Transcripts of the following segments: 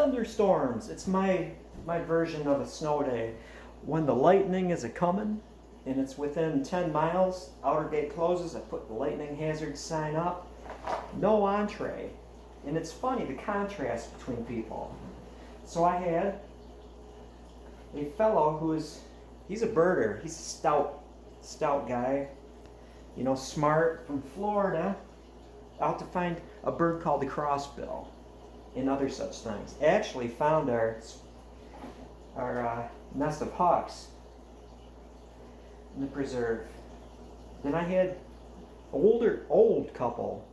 thunderstorms. It's my version of a snow day. When the lightning is a-coming and it's within 10 miles, outer gate closes, I put the lightning hazard sign up. No entree. And it's funny, the contrast between people. So I had a fellow he's a birder. He's a stout guy, you know, smart, from Florida, out to find a bird called the crossbill and other such things. Actually found our nest of hawks in the preserve. Then I had old couple,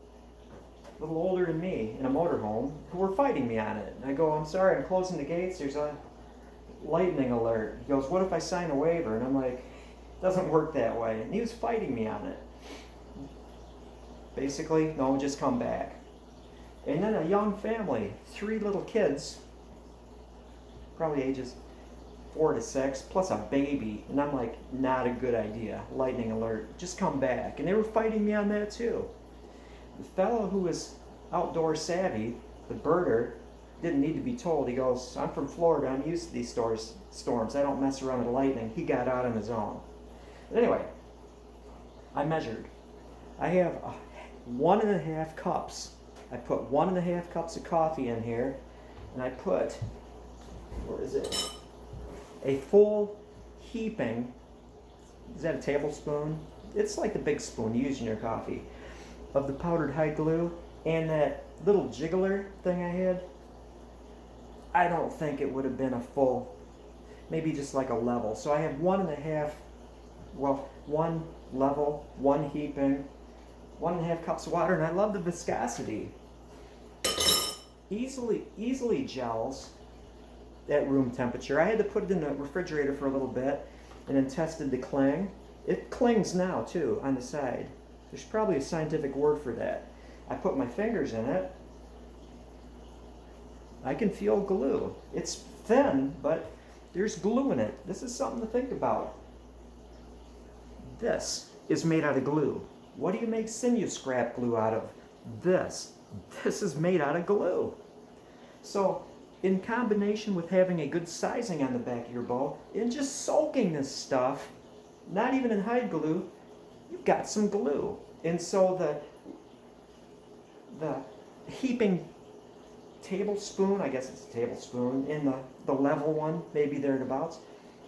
a little older than me, in a motorhome, who were fighting me on it. And I go, I'm sorry, I'm closing the gates, there's a lightning alert. He goes, what if I sign a waiver? And I'm like, it doesn't work that way. And he was fighting me on it. Basically, no, just come back. And then a young family, 3 little kids, probably ages 4 to 6, plus a baby. And I'm like, not a good idea. Lightning alert, just come back. And they were fighting me on that too. The fellow who was outdoor savvy, the birder, didn't need to be told. He goes, I'm from Florida, I'm used to these storms. I don't mess around with lightning. He got out on his own. But anyway, I measured. I have 1.5 cups. I put 1.5 cups of coffee in here, and I put, where is it? A full heaping, is that a tablespoon? It's like the big spoon you use in your coffee, of the powdered hide glue, and that little jiggler thing I had. I don't think it would have been a full, maybe just like a level. So I have 1.5, well, 1 level, 1 heaping, 1.5 cups of water, and I love the viscosity. Easily gels at room temperature. I had to put it in the refrigerator for a little bit and then tested the cling. It clings now too on the side. There's probably a scientific word for that. I put my fingers in it. I can feel glue. It's thin, but there's glue in it. This is something to think about. This is made out of glue. What do you make Sinew scrap glue out of? This. This is made out of glue. So, in combination with having a good sizing on the back of your bow, and just soaking this stuff, not even in hide glue, you've got some glue. And so the heaping tablespoon, I guess it's a tablespoon, in the level one, maybe thereabouts,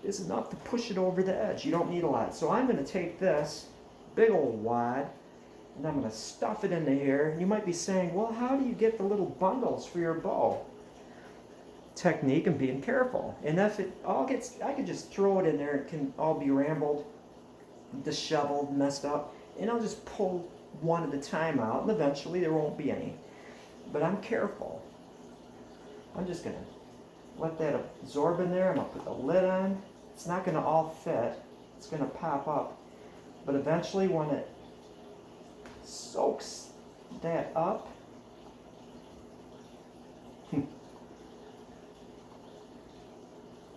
is enough to push it over the edge. You don't need a lot. So I'm going to take this big old wad, and I'm going to stuff it into here. And you might be saying, well, how do you get the little bundles for your bow? Technique and being careful. And if it all gets, I can just throw it in there. It can all be rambled, disheveled, messed up. And I'll just pull one at a time out, and eventually there won't be any. But I'm careful. I'm just going to let that absorb in there. I'm going to put the lid on. It's not going to all fit. It's going to pop up. But eventually when it soaks that up,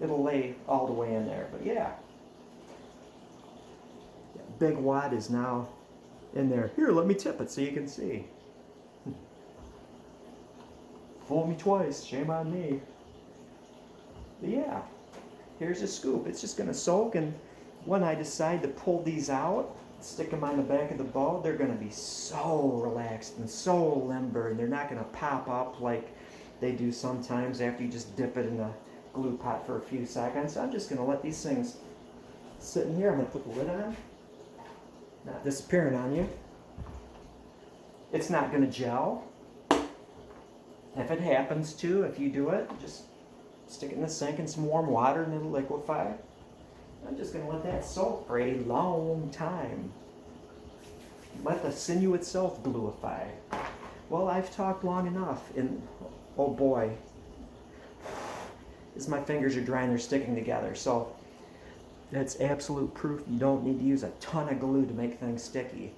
it'll lay all the way in there. But yeah, big wad is now in there. Here, let me tip it so you can see. Fool me twice, shame on me. But yeah, here's a scoop. It's just going to soak, and when I decide to pull these out, stick them on the back of the bow, they're going to be so relaxed and so limber, and they're not going to pop up like they do sometimes after you just dip it in the glue pot for a few seconds. I'm just going to let these things sit in here. I'm going to put the lid on. Not disappearing on you. It's not going to gel. If it happens to, if you do it, just stick it in the sink in some warm water and it'll liquefy. I'm just going to let that soak for a long time. Let the sinew itself gluify. Well, I've talked long enough, and oh boy, as my fingers are dry and they're sticking together. So that's absolute proof you don't need to use a ton of glue to make things sticky.